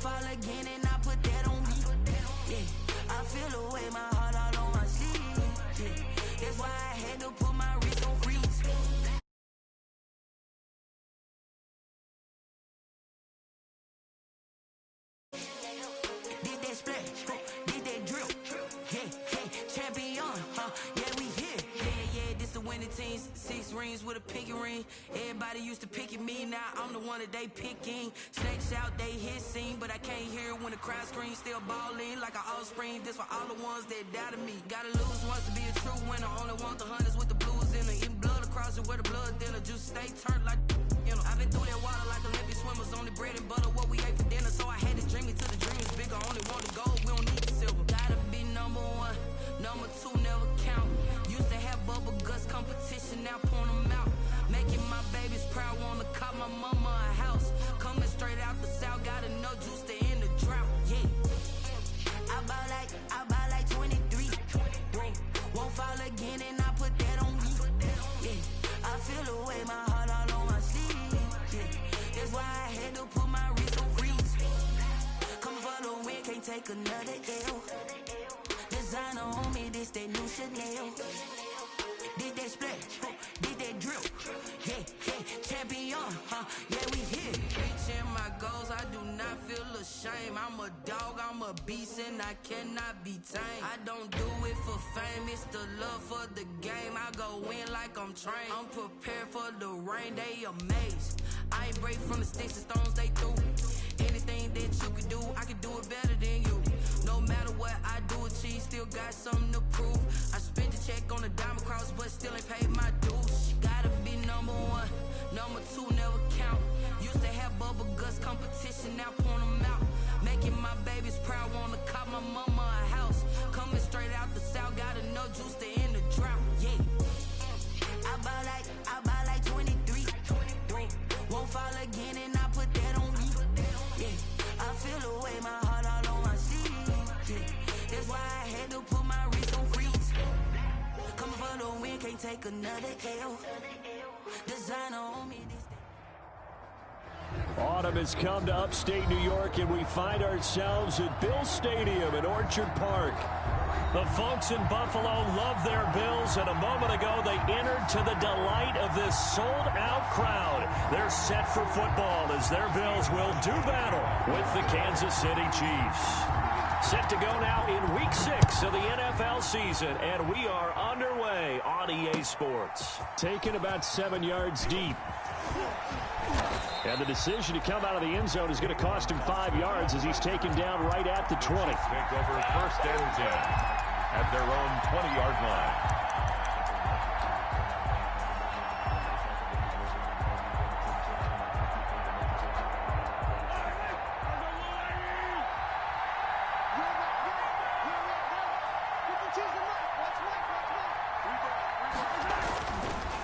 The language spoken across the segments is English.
fall again and I put that on me. Yeah, I feel the way, my heart all on my sleeve. Yeah, that's why I had to put my wrist on freeze. Did that splash, did that drip. Yeah, champion, yeah, we here. Yeah, this the winning teams. 6 rings with a pinky ring. Everybody used to pick at me, now I'm the one that they picking. Snakes out, they hissing, but I can't hear when the crowd screams. Still balling like an offspring. This for all the ones that doubted me. Gotta lose once to be a true winner. Only want the hunters with the blues in it. Eating blood across it where the blood dinner. Juice stay turned like, you know. I've been through that water like Olympic swimmers. Only bread and butter what we ate for dinner. So I had to dream it till the dream is bigger. Only want the gold, we don't need the silver. Gotta be number 1, number 2 never count. Used to have bubble guts competition, now point them out. Making my babies proud, wanna call my mama a house. Coming straight out the south, gotta know juice to end the drought. Yeah, I bought like 23. Won't fall again and I put that on me. Yeah, I feel the way, my heart all on my sleeve. Yeah, that's why I had to put my wrist on freeze. Coming for the win, can't take another L. Designer on me, this that new Chanel. Did that splash, did that drip. Yeah, champion, yeah, we here. Reaching my goals, I do not feel ashamed. I'm a dog, I'm a beast, and I cannot be tamed. I don't do it for fame, it's the love for the game. I go in like I'm trained. I'm prepared for the rain, they amazed. I ain't break from the sticks and stones they threw. Anything that you can do, I can do it better than you. No matter what I do, achieve, still got something to prove. I spent the check on the diamond cross, but still ain't paid my dues. Gotta be number 1, number 2 never count. Used to have bubble guts competition, now point them out. Making my babies proud, wanna call my mama a house. Coming straight out the south, gotta know juice to end the drought. Yeah, I bought like 23. Won't fall again and I put that on me. Yeah, I feel the way, my heart all on my sleeve. Yeah, that's why I had to put my wrist on freeze. Coming for the win, can't take another L. Designer on me. Autumn has come to upstate New York, and we find ourselves at Bill Stadium in Orchard Park. The folks in Buffalo love their Bills, and a moment ago they entered to the delight of this sold-out crowd. They're set for football as their Bills will do battle with the Kansas City Chiefs. Set to go now in Week 6 of the NFL season, and we are underway on EA Sports. Taken about 7 yards deep. And the decision to come out of the end zone is going to cost him 5 yards as he's taken down right at the 20. Take over 1st and 10 at their own 20-yard line.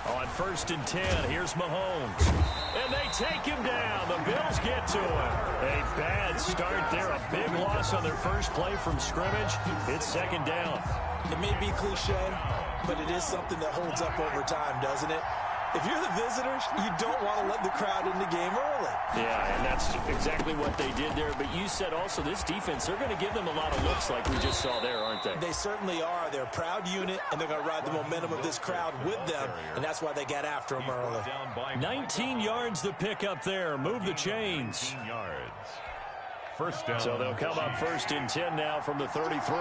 On 1st and 10, here's Mahomes. And they take him down. The Bills get to him. A bad start there. A big loss on their first play from scrimmage. It's 2nd down. It may be cliche, but it is something that holds up over time, doesn't it? If you're the visitors, you don't want to let the crowd in the game early. Yeah, and that's exactly what they did there. But you said also this defense, they're going to give them a lot of looks like we just saw there, aren't they? They certainly are. They're a proud unit, and they're going to ride the momentum of this crowd with them, and that's why they got after them early. 19 yards to pick up there. Move the chains. 19 yards. 1st down. So they'll come up 1st and 10 now from the 33.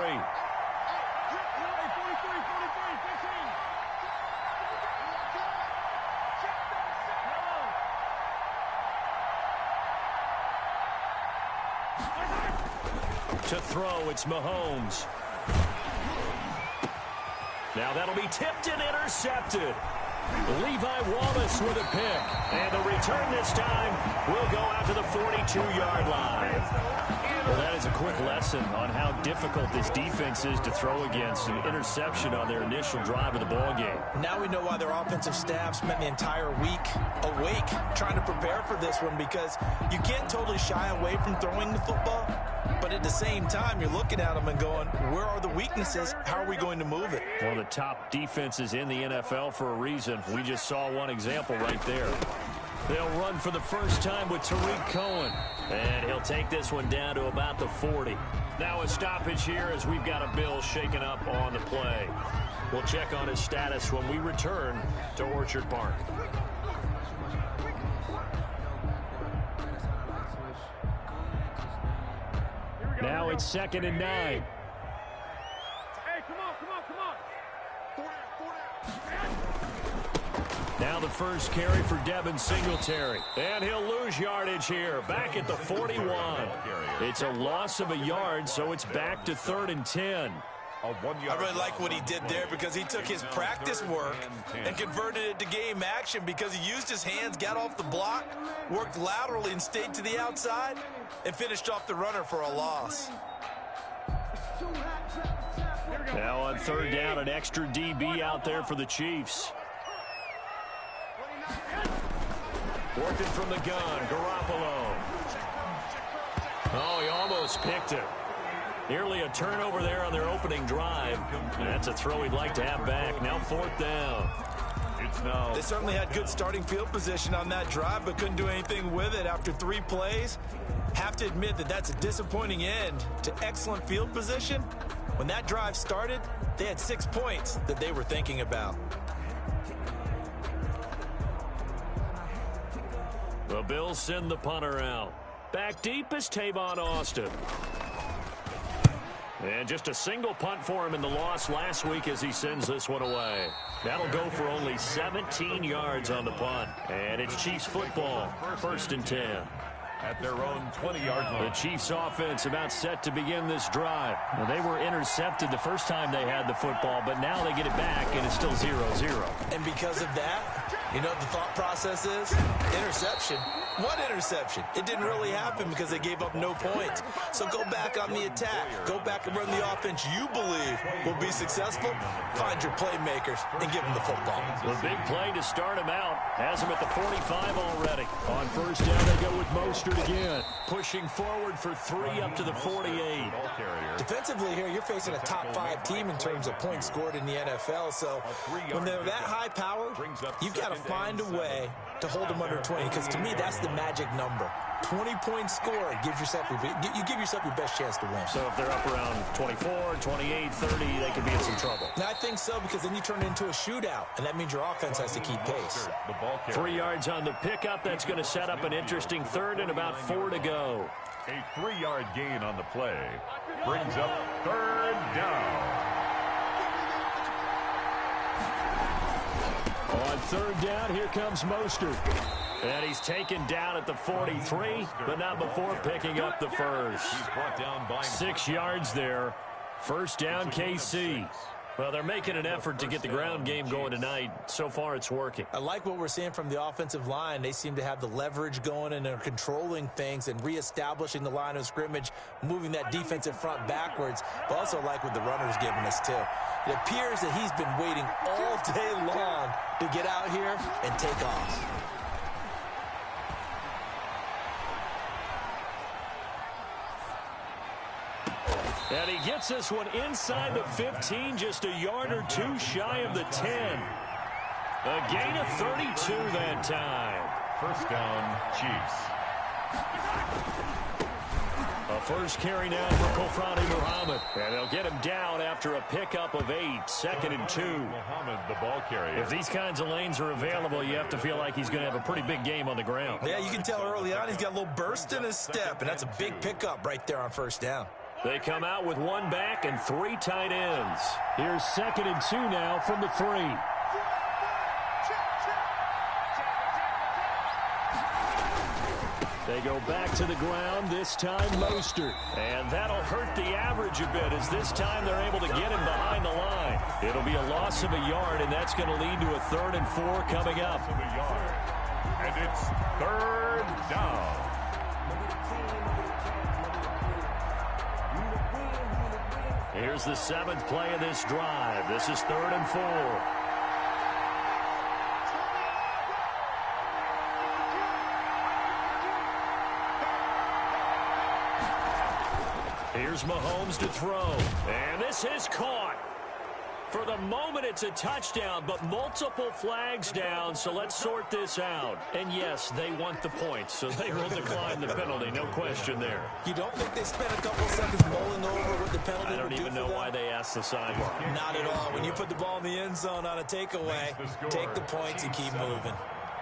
To throw, it's Mahomes. Now that'll be tipped and intercepted. Levi Wallace with a pick. And the return this time will go out to the 42-yard line. Well, that is a quick lesson on how difficult this defense is to throw against. An interception on their initial drive of the ballgame. Now we know why their offensive staff spent the entire week awake trying to prepare for this one, because you can't totally shy away from throwing the football, but at the same time, you're looking at them and going, where are the weaknesses? How are we going to move it? One of the top defenses in the NFL for a reason. We just saw one example right there. They'll run for the first time with Tariq Cohen. And he'll take this one down to about the 40. Now a stoppage here as we've got a Bill shaken up on the play. We'll check on his status when we return to Orchard Park. Now it's 2nd and 9. Hey, come on. Now the first carry for Devin Singletary. And he'll lose yardage here. Back at the 41. It's a loss of a yard, so it's back to 3rd and 10. I really like what he did there because he took his practice work and converted it to game action because he used his hands, got off the block, worked laterally and stayed to the outside, and finished off the runner for a loss. Now on 3rd down, an extra DB out there for the Chiefs. Working from the gun, Garoppolo. Oh, he almost picked it. Nearly a turnover there on their opening drive. That's a throw he'd like to have back. Now 4th down. They certainly had good starting field position on that drive, but couldn't do anything with it after 3 plays. Have to admit that that's a disappointing end to excellent field position. When that drive started, they had 6 points that they were thinking about. The Bills send the punter out. Back deep is Tavon Austin. And just a single punt for him in the loss last week as he sends this one away. That'll go for only 17 yards on the punt. And it's Chiefs football, 1st and 10. At their own 20-yard line. The Chiefs offense about set to begin this drive. Well, they were intercepted the first time they had the football, but now they get it back, and it's still 0-0. And because of that, you know what the thought process is? Interception. What interception? It didn't really happen because they gave up no points. So go back on the attack. Go back and run the offense you believe will be successful. Find your playmakers and give them the football. The big play to start him out has him at the 45 already. On 1st down, they go with Mostert again. Pushing forward for 3 up to the 48. Defensively here, you're facing a top 5 team in terms of points scored in the NFL. So when they're that high powered, you've got to find a way to hold them under 20, because to me that's the magic number. 20 points scored gives yourself you give yourself your best chance to win. So if they're up around 24, 28, 30, they could be in some trouble. And I think so, because then you turn it into a shootout, and that means your offense has to keep pace. 3 yards on the pickup. That's going to set up an interesting 3rd and about 4 to go. A 3-yard gain on the play brings up 3rd down. On 3rd down, here comes Mostert. And he's taken down at the 43, but not before picking up the first. He's brought down by 6 yards there. 1st down, KC. Well, they're making an effort to get the ground game going tonight. So far, it's working. I like what we're seeing from the offensive line. They seem to have the leverage going, and they're controlling things and reestablishing the line of scrimmage, moving that defensive front backwards. But also like what the runner's giving us, too. It appears that he's been waiting all day long to get out here and take off. And he gets this one inside the 15, just a yard or 2 shy of the 10. A gain of 32 that time. 1st down, Chiefs. A first carry now for Kofrani Muhammad. And they'll get him down after a pickup of 8. 2nd and 2. Muhammad, the ball carrier. If these kinds of lanes are available, you have to feel like he's going to have a pretty big game on the ground. Yeah, you can tell early on he's got a little burst in his step, and that's a big pickup right there on 1st down. They come out with 1 back and 3 tight ends. Here's 2nd and 2 now from the 3. They go back to the ground, this time Mostert. And that'll hurt the average a bit, as this time they're able to get him behind the line. It'll be a loss of a yard, and that's going to lead to a 3rd and 4 coming up. And it's 3rd down. Here's the 7th play of this drive. This is 3rd and 4. Here's Mahomes to throw. And this is caught. For the moment, it's a touchdown, but multiple flags down, so let's sort this out. And yes, they want the points, so they will decline the penalty, no question there. You don't think they spent a couple seconds mulling over what the penalty I don't even know why they asked the sideline. Not at all. When you put the ball in the end zone on a takeaway, take the points and keep moving.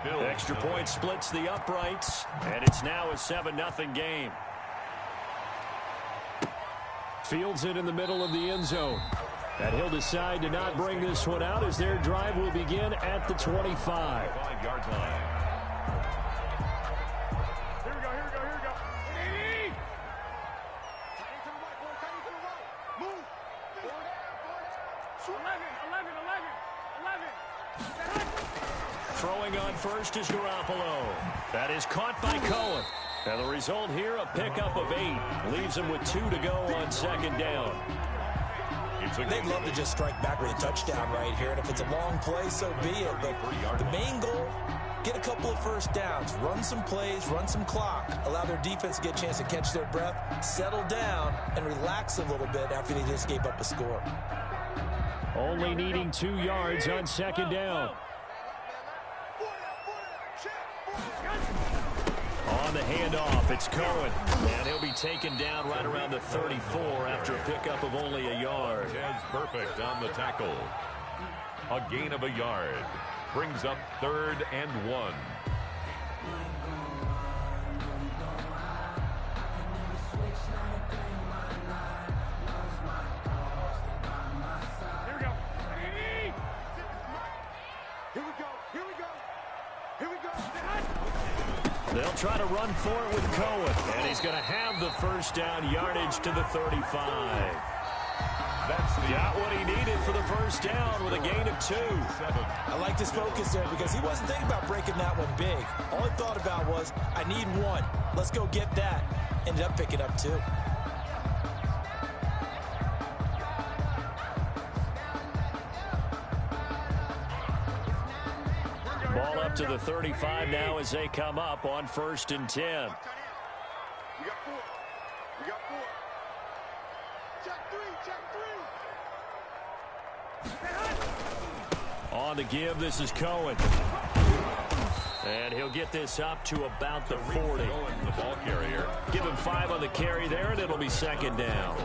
Extra point splits the uprights, and it's now a 7-0 game. Fields it in the middle of the end zone. And he'll decide to not bring this one out as their drive will begin at the 25. 5-yard line. Here we go, here we go, here we go. Move. 11. Throwing on first is Garoppolo. That is caught by Cohen. And the result here, a pickup of 8. Leaves him with 2 to go on second down. They'd love to just strike back with a touchdown right here, and if it's a long play, so be it. But the main goal, get a couple of first downs, run some plays, run some clock, allow their defense to get a chance to catch their breath, settle down, and relax a little bit after they just gave up a score. Only needing 2 yards on second down. On the handoff, it's Cohen, and he'll be taken down right around the 34 after a pickup of only a yard. Ted's perfect on the tackle. A gain of a yard. Brings up 3rd and 1. Here we go. Here we go. Here we go. Here we go. They'll try to run for it with Cohen, and he's going to have the first down, yardage to the 35. That's Got what he needed for the first down with a gain of 2. I like his focus there because he wasn't thinking about breaking that one big. All he thought about was, I need 1. Let's go get that. Ended up picking up 2. Ball up to the 35 now as they come up on 1st and 10. We got 4. We got 4. Check 3. Check 3. On the give, this is Cohen. And he'll get this up to about the 40. the ball carrier. Give him 5 on the carry there, and it'll be second down.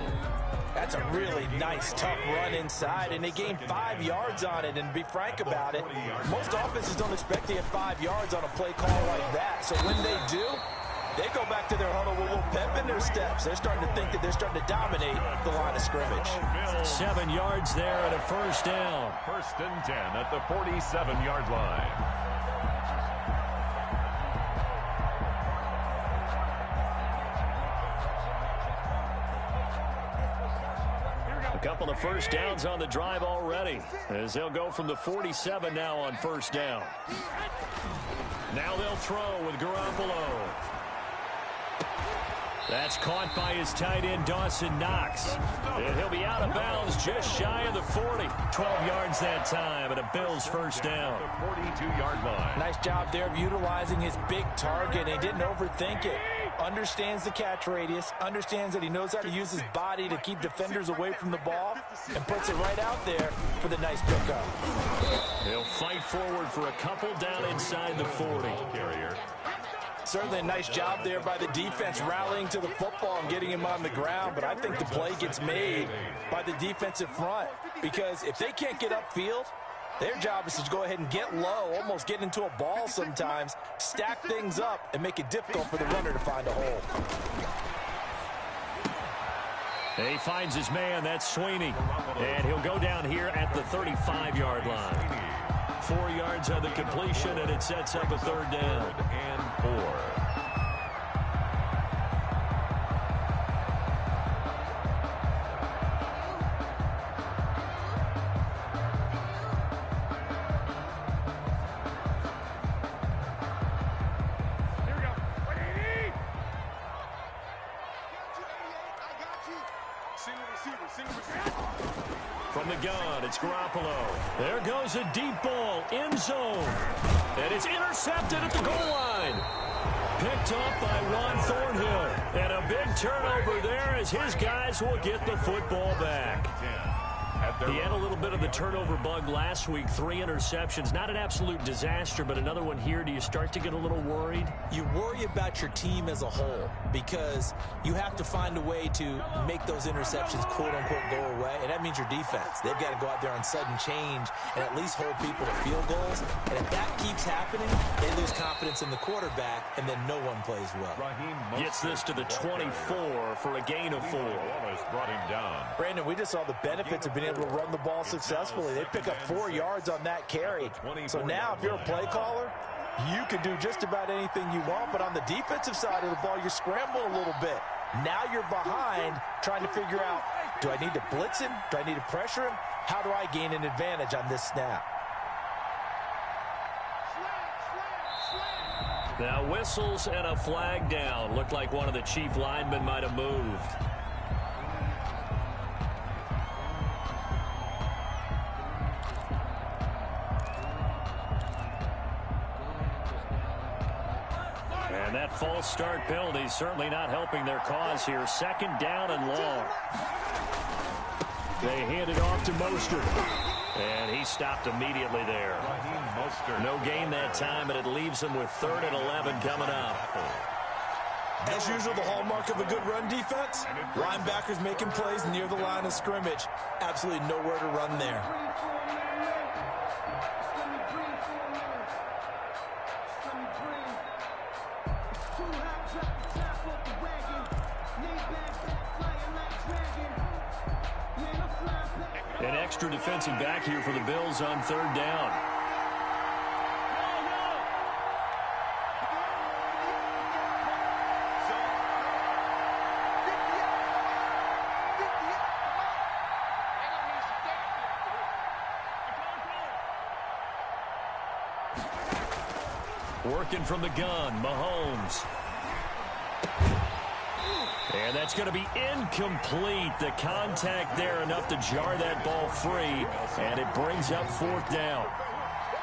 That's a really nice, tough run inside, and they gained 5 yards on it. And to be frank about it, most offenses don't expect to get 5 yards on a play call like that. So when they do, they go back to their huddle with a little pep in their steps. They're starting to think that they're starting to dominate the line of scrimmage. 7 yards there and a first down. 1st and 10 at the 47-yard line. A couple of first downs on the drive already, as they'll go from the 47 now on first down. Now they'll throw with Garoppolo. That's caught by his tight end, Dawson Knox. And he'll be out of bounds just shy of the 40. 12 yards that time, and a Bills first down. The 42-yard line. Nice job there of utilizing his big target. He didn't overthink it. Understands the catch radius, understands that he knows how to use his body to keep defenders away from the ball, and puts it right out there for the nice pickup. He'll fight forward for a couple down inside the 40. Carrier. Certainly a nice job there by the defense rallying to the football and getting him on the ground, but I think the play gets made by the defensive front, because if they can't get upfield, their job is to go ahead and get low, almost get into a ball sometimes, stack things up, and make it difficult for the runner to find a hole. He finds his man, that's Sweeney. And he'll go down here at the 35-yard line. 4 yards on the completion, and it sets up a third down. 3rd and 4. From the gun, it's Garoppolo. There goes a deep ball, end zone. And it's intercepted at the goal line. Picked up by Juan Thornhill. And a big turnover there as his guys will get the football back. He had a little bit of the turnover bug last week, 3 interceptions. Not an absolute disaster, but another one here. Do you start to get a little worried? You worry about your team as a whole because you have to find a way to make those interceptions, quote-unquote, go away, and that means your defense. They've got to go out there on sudden change and at least hold people to field goals, and if that keeps happening, they lose confidence in the quarterback, and then no one plays well. Gets this to the 24 for a gain of 4. Brought him down. Brandon, we just saw the benefits of being able to run the ball successfully. They pick up 4 yards on that carry. So now if you're a play caller, you can do just about anything you want, but on the defensive side of the ball, you're scrambling a little bit. Now you're behind trying to figure out, do I need to blitz him? Do I need to pressure him? How do I gain an advantage on this snap? Now whistles and a flag down. Looked like one of the chief linemen might have moved. And that false start penalty certainly not helping their cause here. 2nd down and long. They hand it off to Mostert. And he stopped immediately there. No gain that time, but it leaves him with 3rd and 11 coming up. As usual, the hallmark of a good run defense, linebackers making plays near the line of scrimmage. Absolutely nowhere to run there. An extra defensive back here for the Bills on 3rd down. Working from the gun, Mahomes. And that's going to be incomplete. The contact there enough to jar that ball free, and it brings up 4th down.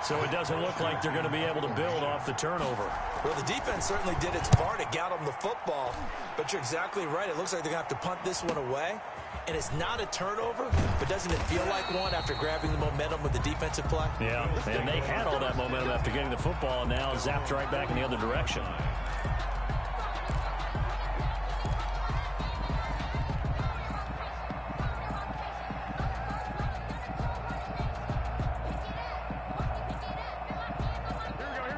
So it doesn't look like they're going to be able to build off the turnover. Well, the defense certainly did its part. It got them the football, but you're exactly right. It looks like they're going to have to punt this one away, and it's not a turnover, but doesn't it feel like one after grabbing the momentum with the defensive play? Yeah, and they had all that momentum after getting the football, and now zapped right back in the other direction.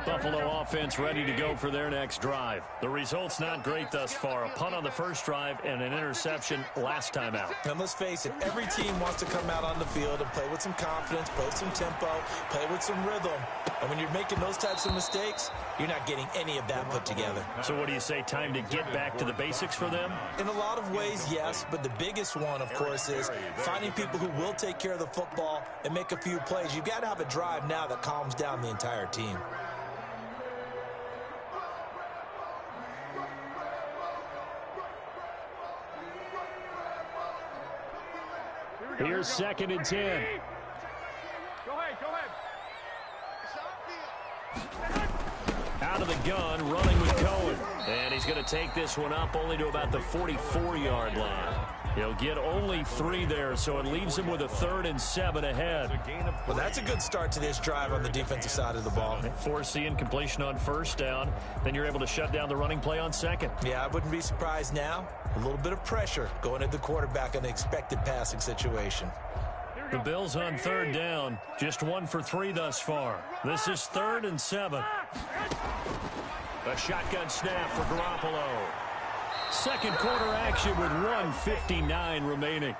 Buffalo offense ready to go for their next drive. The result's not great thus far. A punt on the first drive and an interception last time out. And let's face it, every team wants to come out on the field and play with some confidence, play with some tempo, play with some rhythm. And when you're making those types of mistakes, you're not getting any of that put together. So what do you say, time to get back to the basics for them? In a lot of ways, yes, but the biggest one, of course, is finding people who will take care of the football and make a few plays. You've got to have a drive now that calms down the entire team. Here's 2nd and 10. Go ahead, go ahead. Out of the gun, running with Cohen. And he's going to take this one up only to about the 44-yard line. He'll get only 3 there, so it leaves him with a 3rd and 7 ahead. Well, that's a good start to this drive on the defensive side of the ball. Force the incompletion on 1st down. Then you're able to shut down the running play on 2nd. Yeah, I wouldn't be surprised now. A little bit of pressure going at the quarterback in the expected passing situation. The Bills on 3rd down. Just 1 for 3 thus far. This is 3rd and 7. A shotgun snap for Garoppolo. 2nd quarter action with 1:59 remaining.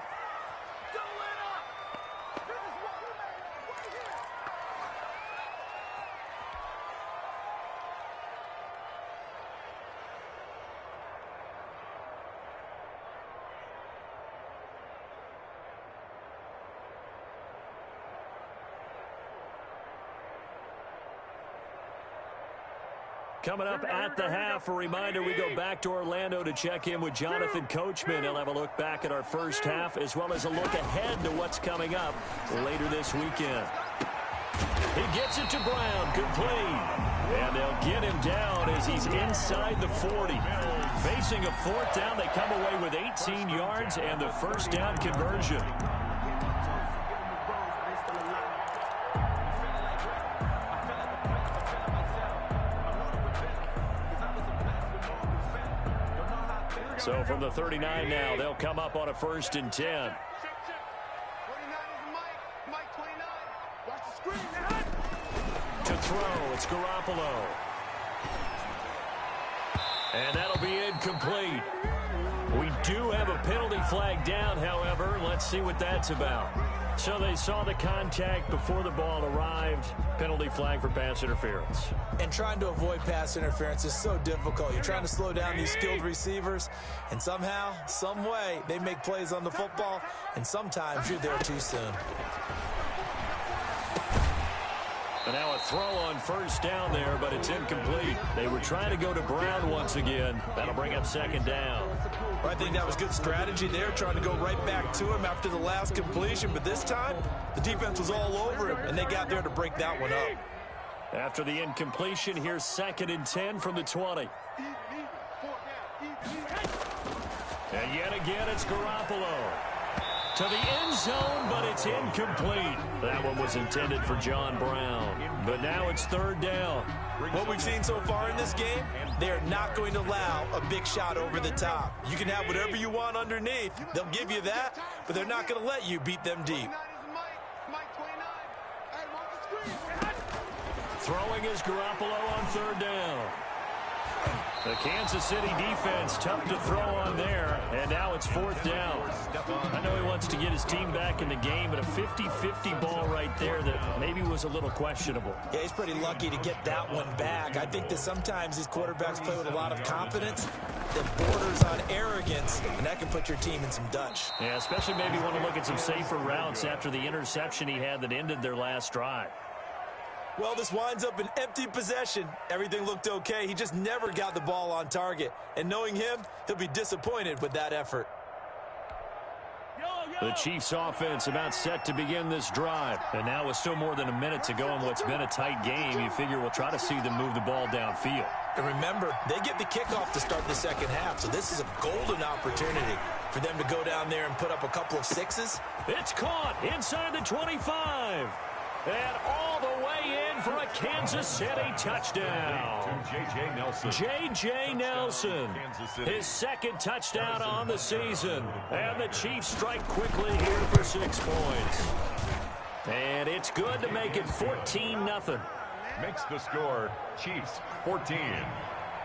Coming up at the half, a reminder, we go back to Orlando to check in with Jonathan Coachman. He'll have a look back at our first half as well as a look ahead to what's coming up later this weekend. He gets it to Brown, complete. And they'll get him down as he's inside the 40. Facing a 4th down, they come away with 18 yards and the first down conversion. So from the 39 now, they'll come up on a 1st and 10. 29 is Mike 29. Watch the screen. To throw, it's Garoppolo. And that'll be incomplete. We do have a penalty flag down, however. Let's see what that's about. So they saw the contact before the ball arrived. Penalty flag for pass interference. And trying to avoid pass interference is so difficult. You're trying to slow down these skilled receivers, and somehow, some way, they make plays on the football, and sometimes you're there too soon. And now a throw on 1st down there, but it's incomplete. They were trying to go to Brown once again. That'll bring up 2nd down. I think that was good strategy there, trying to go right back to him after the last completion. But this time, the defense was all over him, and they got there to break that one up. After the incompletion, here's 2nd and 10 from the 20. And yet again, it's Garoppolo. To the end zone, but it's incomplete. That one was intended for John Brown. But now it's 3rd down. What we've seen so far in this game, they're not going to allow a big shot over the top. You can have whatever you want underneath. They'll give you that, but they're not going to let you beat them deep. Throwing is Garoppolo on 3rd down. The Kansas City defense tough to throw on there, and now it's 4th down. I know he wants to get his team back in the game, but a 50-50 ball right there that maybe was a little questionable. Yeah, he's pretty lucky to get that one back. I think that sometimes these quarterbacks play with a lot of confidence that borders on arrogance, and that can put your team in some Dutch. Yeah, especially maybe want to look at some safer routes after the interception he had that ended their last drive. Well, this winds up an empty possession. Everything looked okay. He just never got the ball on target. And knowing him, he'll be disappointed with that effort. The Chiefs offense about set to begin this drive. And now with still more than a minute to go in what's been a tight game, you figure we'll try to see them move the ball downfield. And remember, they get the kickoff to start the 2nd half, so this is a golden opportunity for them to go down there and put up a couple of 6s. It's caught inside the 25. And all the way in for a Kansas City touchdown. J.J. Nelson. J.J. Nelson, his 2nd touchdown on the season. And the Chiefs strike quickly here for 6 points. And it's good to make it 14-0. Makes the score Chiefs 14.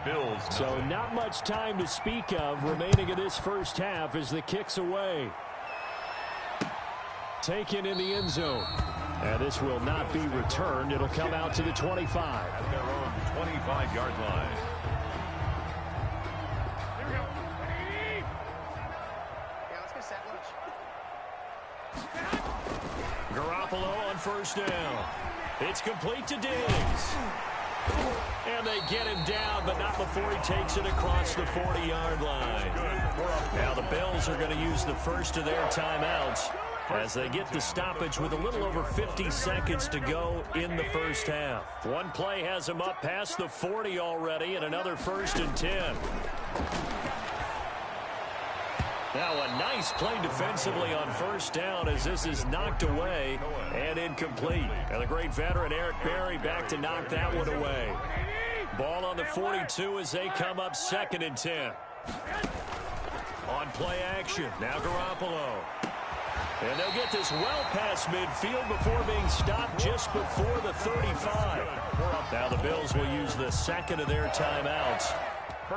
Bills. So not much time to speak of remaining in this 1st half as the kick's away. Taken in the end zone. And this will not be returned. It'll come out to the 25. At their own 25-yard line. Here we go. Yeah, let's get set. Garoppolo on 1st down. It's complete to Diggs. And they get him down, but not before he takes it across the 40-yard line. Now the Bills are going to use the first of their timeouts as they get the stoppage with a little over 50 seconds to go in the 1st half. One play has them up past the 40 already, and another 1st and 10. Now a nice play defensively on 1st down as this is knocked away and incomplete. And the great veteran Eric Berry back to knock that one away. Ball on the 42 as they come up 2nd and 10. On play action, now Garoppolo. And they'll get this well past midfield before being stopped just before the 35. Now the Bills will use the 2nd of their timeouts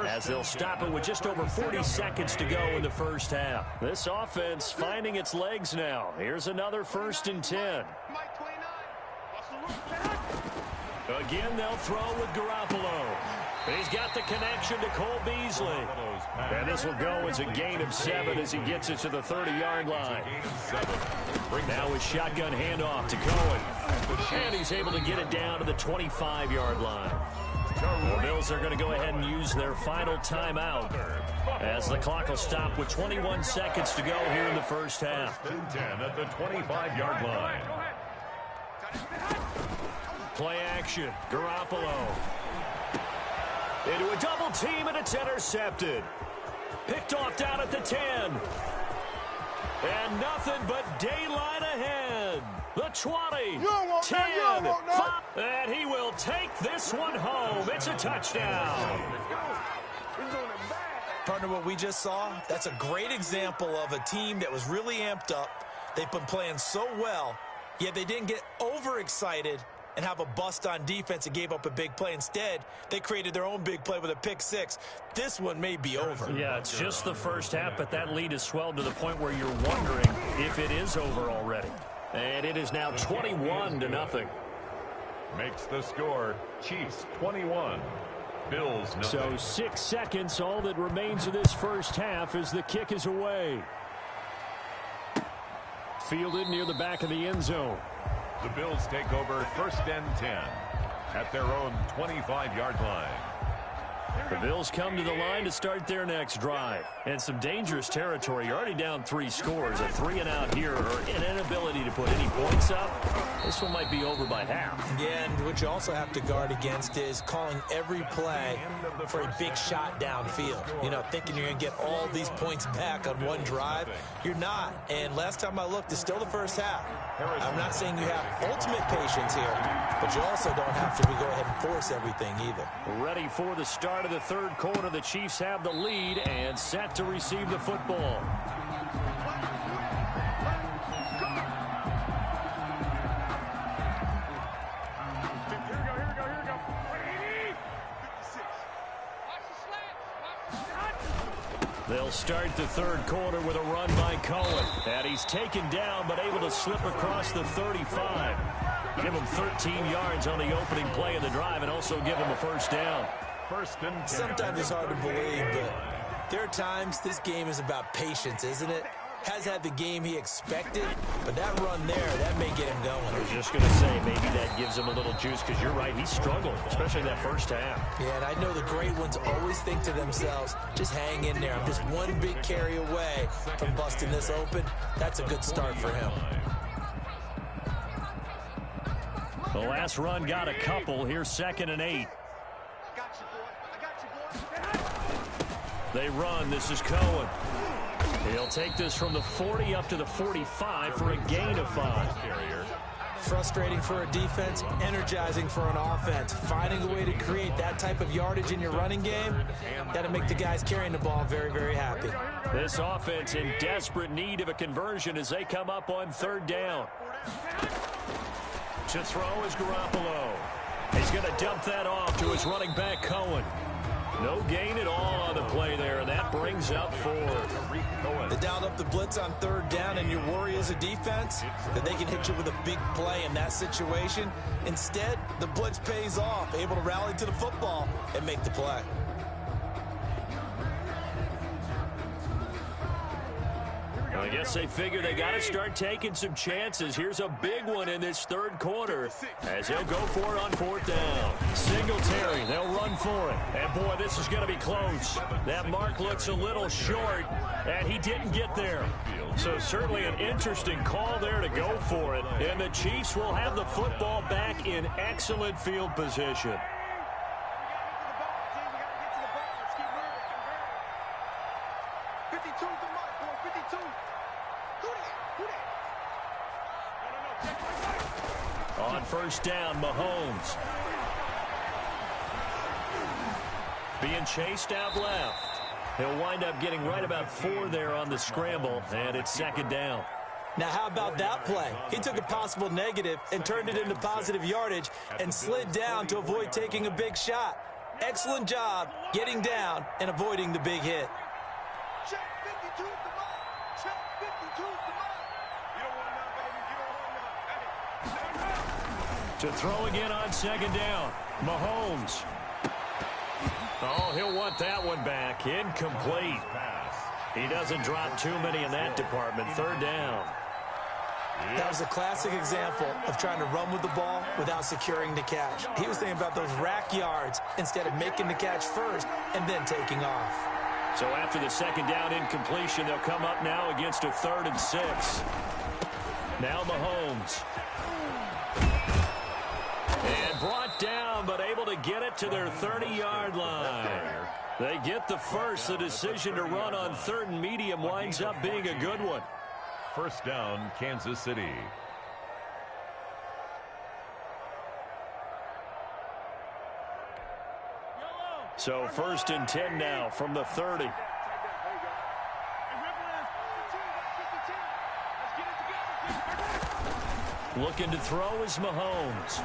as they'll stop it with just over 40 seconds to go in the 1st half. This offense finding its legs now. Here's another 1st and 10. Again, they'll throw with Garoppolo. He's got the connection to Cole Beasley. And this will go as a gain of 7 as he gets it to the 30-yard line. Now his shotgun handoff to Cohen. And he's able to get it down to the 25-yard line. The Bills are going to go ahead and use their final timeout as the clock will stop with 21 seconds to go here in the 1st half. 10 at the 25-yard line. Play action. Garoppolo. Into a double team, and it's intercepted. Picked off down at the 10. And nothing but daylight ahead. The 20, 10, 5, and he will take this one home. It's a touchdown. Partner, what we just saw, that's a great example of a team that was really amped up. They've been playing so well, yet they didn't get overexcited and have a bust on defense and gave up a big play. Instead, they created their own big play with a pick six. This one may be over. Yeah, it's just the first half, but that lead has swelled to the point where you're wondering if it is over already. And it is now 21-0. Makes the score Chiefs 21, Bills 9. So 6 seconds, all that remains of this first half as the kick is away. Fielded near the back of the end zone. The Bills take over 1st and 10 at their own 25-yard line. The Bills come to the line to start their next drive. And some dangerous territory. You're already down 3 scores. A 3-and-out here or an inability to put any points up. This one might be over by half. Yeah, and what you also have to guard against is calling every play for a big shot downfield. You know, thinking you're going to get all these points back on one drive. You're not. And last time I looked, it's still the first half. I'm not saying you have ultimate patience here, but you also don't have to go ahead and force everything either. Ready for the start of the third quarter. The Chiefs have the lead and set to receive the football. They'll start the third quarter with a run by Cohen. And he's taken down but able to slip across the 35. Give him 13 yards on the opening play of the drive and also give him a first down. 1st and 10. Sometimes it's hard to believe, but there are times this game is about patience, isn't it? Has had the game he expected, but that run there, that may get him going. I was just going to say, maybe that gives him a little juice because you're right, he struggled, especially that first half. Yeah, and I know the great ones always think to themselves, just hang in there. I'm just one big carry away from busting this open. That's a good start for him. The last run got a couple. Here's 2nd and 8. They run. This is Cohen. He'll take this from the 40 up to the 45 for a gain of 5. Frustrating for a defense, energizing for an offense. Finding a way to create that type of yardage in your running game, got to make the guys carrying the ball very, very happy. This offense in desperate need of a conversion as they come up on 3rd down. To throw is Garoppolo. He's going to dump that off to his running back, Cohen. No gain at all on the play there, and that brings up 4. They dialed up the blitz on 3rd down, and your worry as a defense that they can hit you with a big play in that situation. Instead, the blitz pays off, able to rally to the football and make the play. I guess they figure they got to start taking some chances. Here's a big one in this third quarter as he'll go for it on 4th down. Singletary, they'll run for it. And, boy, this is going to be close. That mark looks a little short, and he didn't get there. So certainly an interesting call there to go for it. And the Chiefs will have the football back in excellent field position. On 1st down, Mahomes. Being chased out left. He'll wind up getting right about 4 there on the scramble, and it's 2nd down. Now, how about that play? He took a possible negative and turned it into positive yardage and slid down to avoid taking a big shot. Excellent job getting down and avoiding the big hit. Check 52 is the mark. Check 52 is the mark. You don't want none, baby. You don't want none. To throw again on 2nd down. Mahomes. Oh, he'll want that one back. Incomplete. He doesn't drop too many in that department. 3rd down. That was a classic example of trying to run with the ball without securing the catch. He was thinking about those rack yards instead of making the catch first and then taking off. So after the 2nd down incompletion, they'll come up now against a 3rd and 6. Now Mahomes. And brought down, but able to get it to their 30-yard line. They get the first. The decision to run on 3rd and medium winds up being a good one. 1st down, Kansas City. So 1st and 10 now from the 30. Looking to throw is Mahomes.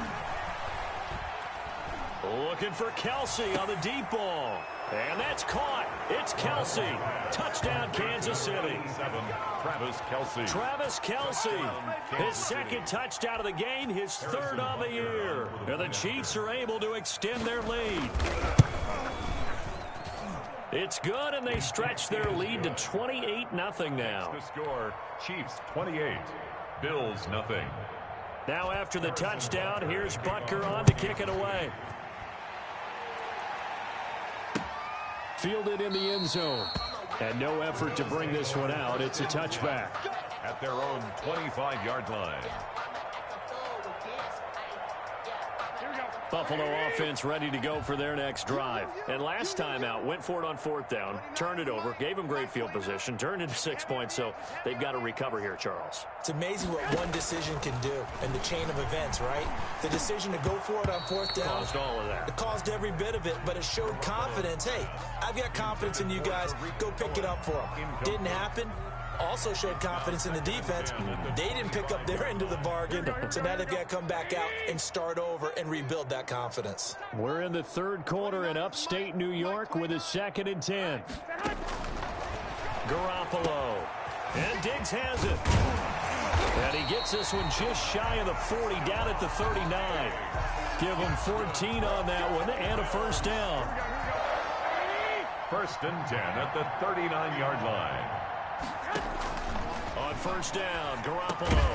Looking for Kelsey on the deep ball. And that's caught. It's Kelsey. Touchdown, Kansas City. Travis Kelsey. Travis Kelsey. His second touchdown of the game, his third on the year. And the Chiefs are able to extend their lead. It's good, and they stretch their lead to 28-0 now. The score, Chiefs 28, Bills nothing. Now after the touchdown, here's Butker on to kick it away. Fielded in the end zone. And no effort to bring this one out. It's a touchback. At their own 25-yard line. Buffalo offense ready to go for their next drive. And last time out, went for it on fourth down, turned it over, gave them great field position, turned into 6 points, so they've got to recover here, Charles. It's amazing what one decision can do in the chain of events, right? The decision to go for it on fourth down. Caused all of that. It caused every bit of it, but it showed confidence. Hey, I've got confidence in you guys. Go pick it up for them. Didn't happen. Also showed confidence in the defense. They didn't pick up their end of the bargain, so now they've got to come back out and start over and rebuild that confidence. We're in the third quarter in upstate New York with a 2nd and 10. Garoppolo. And Diggs has it. And he gets this one just shy of the 40, down at the 39. Give him 14 on that one and a first down. 1st and 10 at the 39-yard line. On first down, Garoppolo.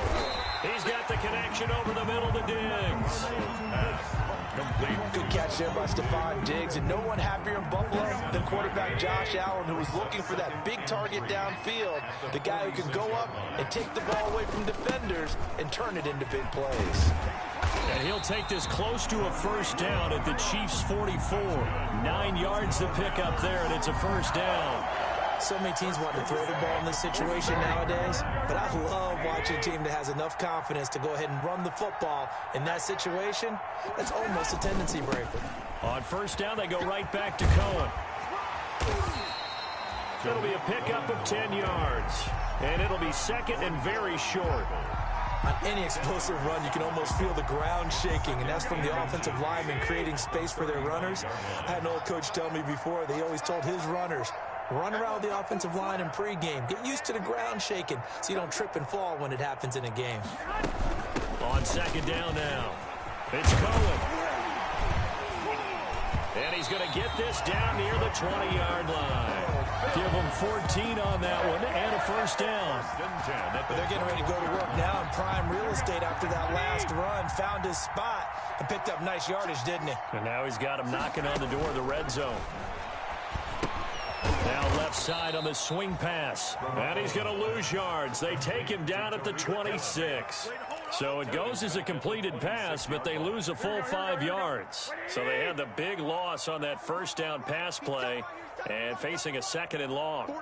He's got the connection over the middle to Diggs. Complete. Good catch there by Stephon Diggs, and no one happier in Buffalo than quarterback Josh Allen, who was looking for that big target downfield, the guy who can go up and take the ball away from defenders and turn it into big plays. And he'll take this close to a first down at the Chiefs' 44. 9 yards to pick up there, and it's a first down. So many teams want to throw the ball in this situation nowadays, but I love watching a team that has enough confidence to go ahead and run the football. In that situation, that's almost a tendency breaker. On first down, they go right back to Cohen. It'll be a pickup of 10 yards, and it'll be second and very short. On any explosive run, you can almost feel the ground shaking, and that's from the offensive linemen creating space for their runners. I had an old coach tell me before, they always told his runners, run around the offensive line in pregame. Get used to the ground shaking so you don't trip and fall when it happens in a game. On second down now, it's Cohen. And he's going to get this down near the 20-yard line. Give him 14 on that one and a first down. But they're getting ready to go to work now in prime real estate after that last run. Found his spot and picked up nice yardage, didn't he? And now he's got him knocking on the door of the red zone. Now left side on the swing pass. And he's going to lose yards. They take him down at the 26. So it goes as a completed pass, but they lose a full 5 yards. So they had the big loss on that first down pass play and facing a 2nd and long.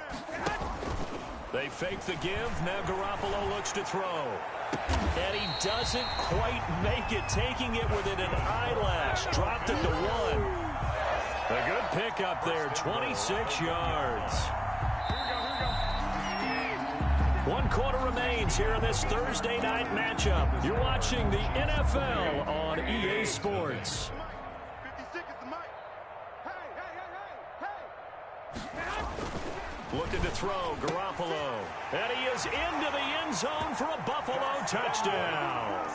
They fake the give. Now Garoppolo looks to throw. And he doesn't quite make it, taking it within an eyelash. Dropped it to 1. A good pickup there, 26 yards. 1 quarter remains here in this Thursday night matchup. You're watching the NFL on EA Sports. 56 is the mic. Hey. Looking to throw, Garoppolo. And he is into the end zone for a Buffalo touchdown.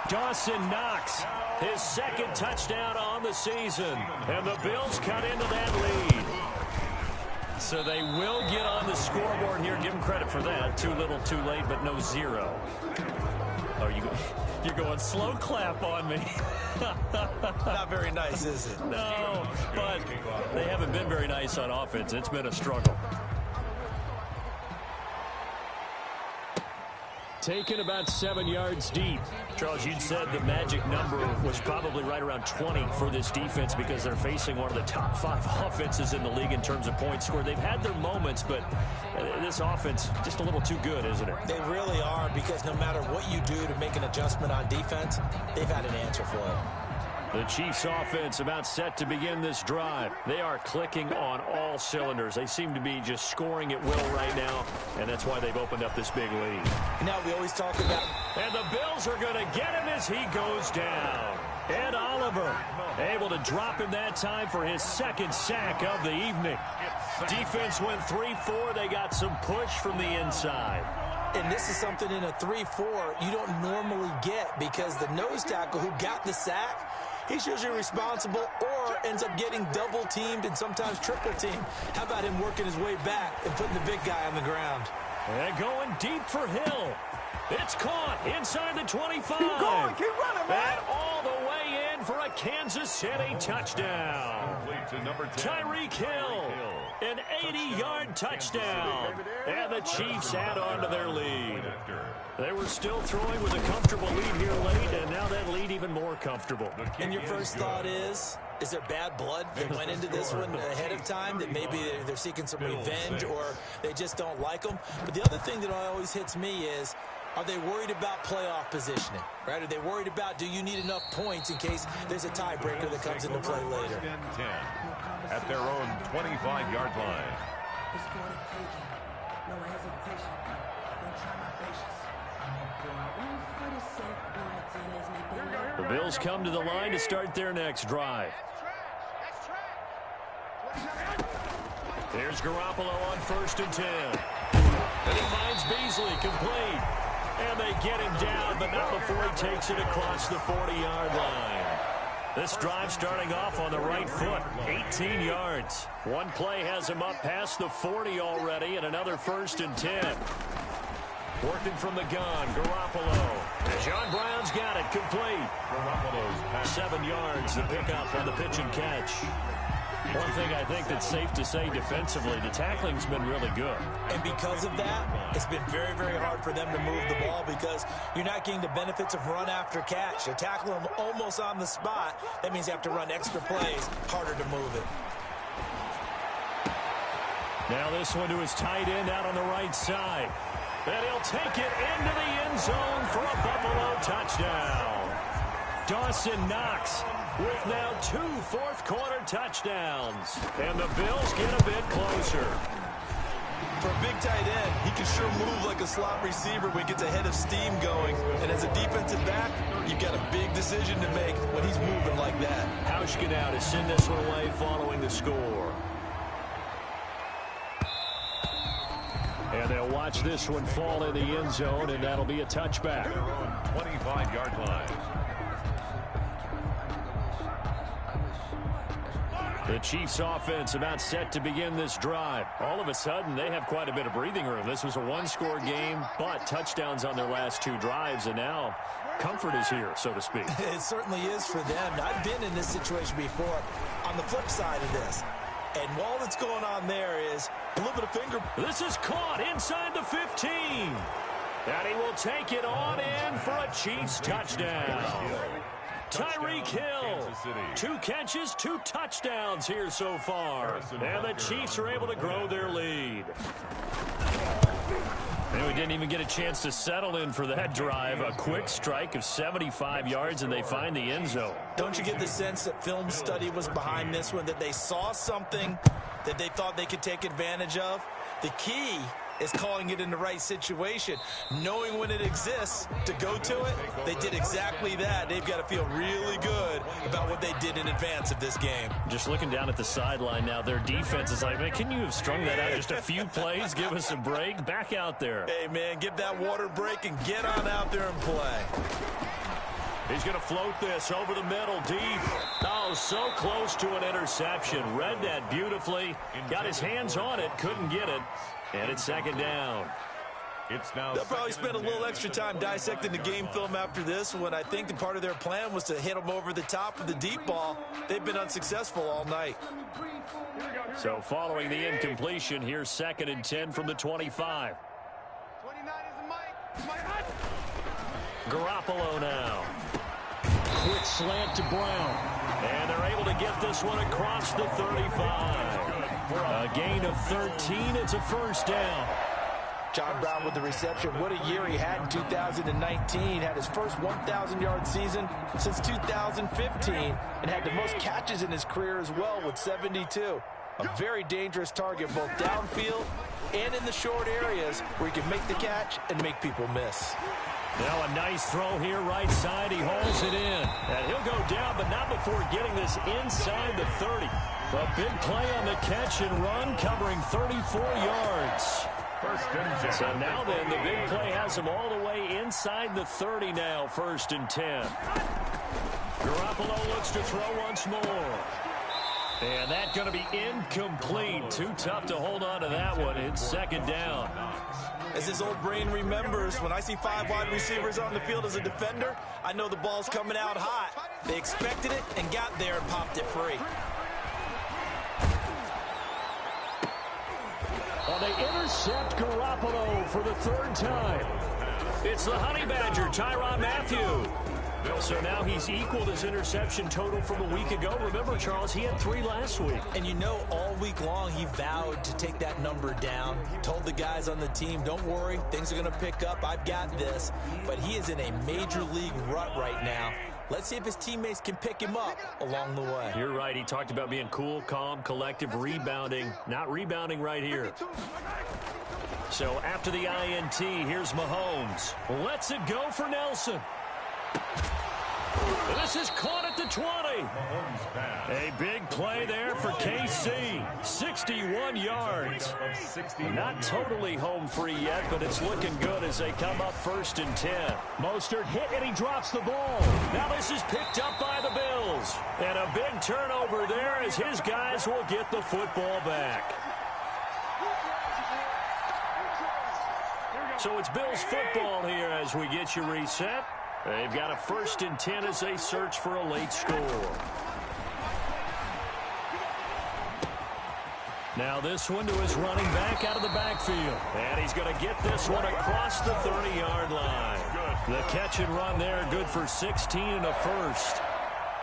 Dawson Knox, his 2nd touchdown on the season. And the Bills cut into that lead. So they will get on the scoreboard here. Give them credit for that. Too little, too late, but no 0. Oh, you're going slow clap on me. Not very nice, is it? No, but they haven't been very nice on offense. It's been a struggle. Taken about 7 yards deep. Charles, you'd said the magic number was probably right around 20 for this defense because they're facing one of the top 5 offenses in the league in terms of points scored. They've had their moments, but this offense just a little too good, isn't it? They really are, because no matter what you do to make an adjustment on defense, they've had an answer for it. The Chiefs offense about set to begin this drive. They are clicking on all cylinders. They seem to be just scoring at will right now, and that's why they've opened up this big lead. Now we always talk about... And the Bills are going to get him as he goes down. Ed Oliver able to drop him that time for his second sack of the evening. Defense went 3-4. They got some push from the inside. And this is something in a 3-4 you don't normally get, because the nose tackle who got the sack, he's usually responsible or ends up getting double-teamed and sometimes triple-teamed. How about him working his way back and putting the big guy on the ground? And going deep for Hill. It's caught inside the 25. Keep going, keep running, man. And all the way in for a Kansas City touchdown. Tyreek Hill, an 80-yard touchdown. And the Chiefs add on to their lead. They were still throwing with a comfortable lead here late, and now that lead even more comfortable. And your first thought is there bad blood that went into this one ahead of time, that maybe they're seeking some revenge or they just don't like them? But the other thing that always hits me is, are they worried about playoff positioning, right? Are they worried about, do you need enough points in case there's a tiebreaker that comes into play later? 10 at their own 25-yard line. It's for the taking. No hesitation. Don't try my patience. The Bills come to the line to start their next drive. There's Garoppolo on 1st and 10. And he finds Beasley complete. And they get him down, but not before he takes it across the 40-yard line. This drive starting off on the right foot, 18 yards. One play has him up past the 40 already, and another 1st and 10. Working from the gun, Garoppolo. John Brown's got it complete. Garoppolo's 7 yards, the pickup on the pitch and catch. One thing I think that's safe to say defensively, the tackling's been really good. And because of that, it's been very, very hard for them to move the ball, because you're not getting the benefits of run after catch. You tackle them almost on the spot. That means you have to run extra plays, harder to move it. Now this one to his tight end out on the right side. And he'll take it into the end zone for a Buffalo touchdown. Dawson Knox with now 2 fourth-quarter touchdowns. And the Bills get a bit closer. For a big tight end, he can sure move like a slot receiver when he gets a head of steam going. And as a defensive back, you've got a big decision to make when he's moving like that. Hauschka now to send this one away following the score. And they'll watch this one fall in the end zone, and that'll be a touchback. 25-yard line. The Chiefs offense about set to begin this drive. All of a sudden, they have quite a bit of breathing room. This was a one-score game, but touchdowns on their last 2 drives, and now comfort is here, so to speak. It certainly is for them. I've been in this situation before on the flip side of this. And all that's going on there is a little bit of finger. This is caught inside the 15. And he will take it on in for a Chiefs touchdown. Tyreek Hill, 2 catches, 2 touchdowns here so far. And the Chiefs are able to grow their lead. And we didn't even get a chance to settle in for that drive. A quick strike of 75 yards, and they find the end zone. Don't you get the sense that film study was behind this one, that they saw something that they thought they could take advantage of? The key is calling it in the right situation, knowing when it exists to go to it. They did exactly that. They've got to feel really good about what they did in advance of this game. Just looking down at the sideline now, their defense is like, man, can you have strung that out just a few plays? Give us a break. Back out there. Hey, man, give that water break and get on out there and play. He's going to float this over the middle, deep. Oh, so close to an interception. Read that beautifully. Got his hands on it, couldn't get it. And it's 2nd down. They'll probably spend a little extra time dissecting the game film after this one. I think the part of their plan was to hit them over the top with the deep ball. They've been unsuccessful all night. So following the incompletion, here's 2nd and 10 from the 25. 29 is the mic. Garoppolo now. Quick slant to Brown. And they're able to get this one across the 35. A gain of 13. It's a 1st down. John Brown with the reception. What a year he had in 2019. Had his first 1,000-yard season since 2015 and had the most catches in his career as well with 72. A very dangerous target both downfield and in the short areas where he can make the catch and make people miss. Now a nice throw here right side. He hauls it in. And he'll go down, but not before getting this inside the 30. A big play on the catch and run covering 34 yards. So now then, the big play has him all the way inside the 30 now, 1st and 10. Garoppolo looks to throw once more. And that's going to be incomplete. Too tough to hold on to that one. It's 2nd down. As his old brain remembers, when I see 5 wide receivers on the field as a defender, I know the ball's coming out hot. They expected it and got there and popped it free. Well, they intercept Garoppolo for the 3rd time. It's the Honey Badger, Tyrann Mathieu. So now he's equaled his interception total from a week ago. Remember, Charles, he had 3 last week. And you know, all week long he vowed to take that number down. Told the guys on the team, don't worry, things are going to pick up. I've got this. But he is in a major league rut right now. Let's see if his teammates can pick him up along the way. You're right. He talked about being cool, calm, collective, rebounding. Not rebounding right here. So after the INT, here's Mahomes. Lets it go for Nelson. This is caught at the 20. A big play there for KC. 61 yards. Not totally home free yet, but it's looking good as they come up 1st and 10. Mostert hit and he drops the ball. Now this is picked up by the Bills. And a big turnover there as his guys will get the football back. So it's Bills football here as we get you reset. They've got a 1st and 10 as they search for a late score. Now this one to his running back out of the backfield. And he's going to get this one across the 30-yard line. The catch and run there, good for 16 and a 1st.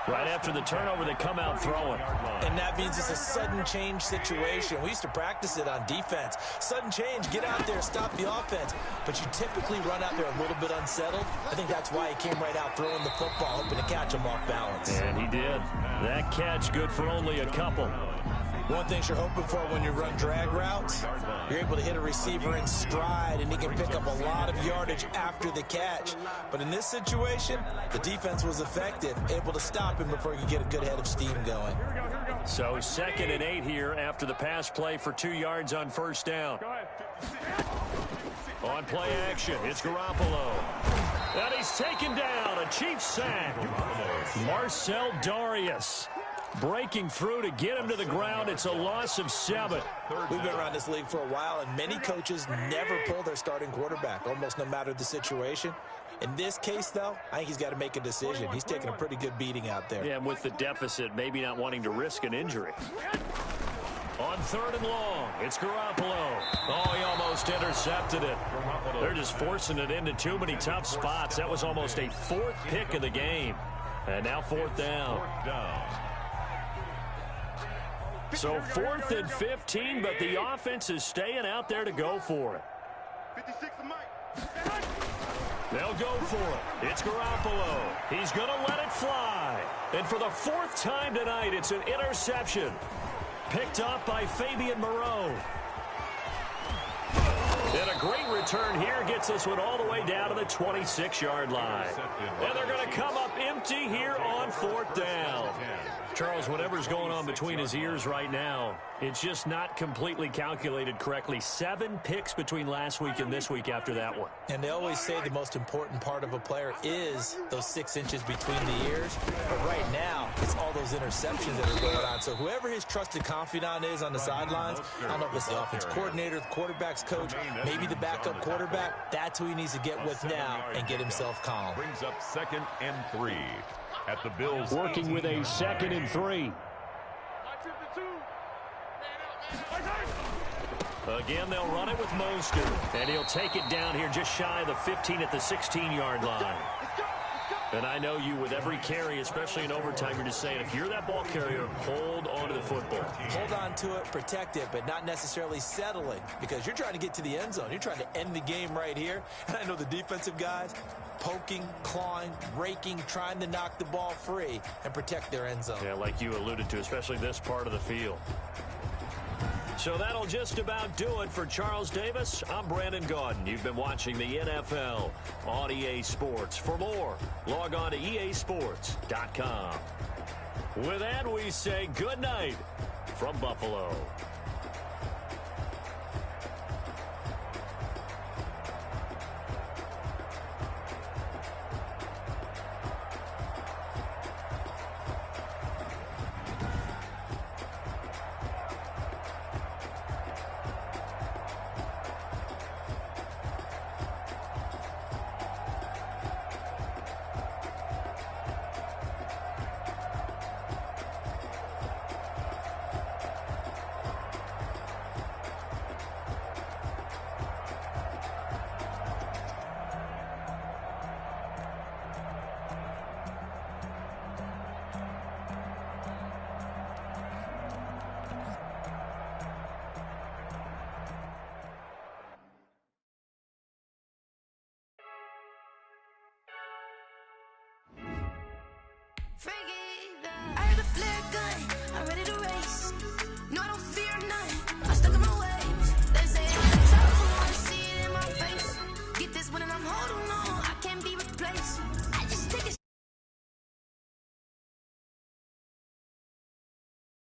Right after the turnover, they come out throwing. And that means it's a sudden change situation. We used to practice it on defense. Sudden change, get out there, stop the offense. But you typically run out there a little bit unsettled. I think that's why he came right out throwing the football, hoping to catch him off balance. And he did. That catch good for only a couple. One thing you're hoping for when you run drag routes, you're able to hit a receiver in stride, and he can pick up a lot of yardage after the catch. But in this situation, the defense was effective, able to stop him before he could get a good head of steam going. So 2nd and 8 here after the pass play for 2 yards on 1st down. On play action, it's Garoppolo. And he's taken down, a Chiefs sack. Marcel Darius breaking through to get him to the ground. It's a loss of 7. We've been around this league for a while, and many coaches never pull their starting quarterback, almost no matter the situation. In this case, though, I think he's got to make a decision. He's taking a pretty good beating out there. Yeah, and with the deficit, maybe not wanting to risk an injury. On 3rd and long, it's Garoppolo. Oh, he almost intercepted it. They're just forcing it into too many tough spots. That was almost a 4th pick of the game. And now 4th down. So 4th and 15, but the offense is staying out there to go for it. 56 to Mike. They'll go for it. It's Garoppolo. He's going to let it fly. And for the 4th time tonight, it's an interception. Picked up by Fabian Moreau. And a great return here gets this one all the way down to the 26-yard line. And they're going to come up empty here on 4th down. Charles, whatever's going on between his ears right now, it's just not completely calculated correctly. 7 picks between last week and this week after that one. And they always say the most important part of a player is those 6 inches between the ears. But right now, it's all those interceptions that are going on. So whoever his trusted confidant is on the sidelines, I don't know if it's the offense coordinator, the quarterback's coach, maybe the backup quarterback, that's who he needs to get with now and get himself calm. Brings up 2nd and 3 at the Bills. Working with a 2nd and 3. Again, they'll run it with Mostert. And he'll take it down here just shy of the 15 at the 16-yard line. And I know you, with every carry, especially in overtime, you're just saying, if you're that ball carrier, hold on to the football. Hold on to it, protect it, but not necessarily settling, because you're trying to get to the end zone. You're trying to end the game right here. And I know the defensive guys poking, clawing, raking, trying to knock the ball free and protect their end zone. Yeah, like you alluded to, especially this part of the field. So that'll just about do it for Charles Davis. I'm Brandon Gaudin. You've been watching the NFL on EA Sports. For more, log on to easports.com. With that, we say good night from Buffalo. Freaky.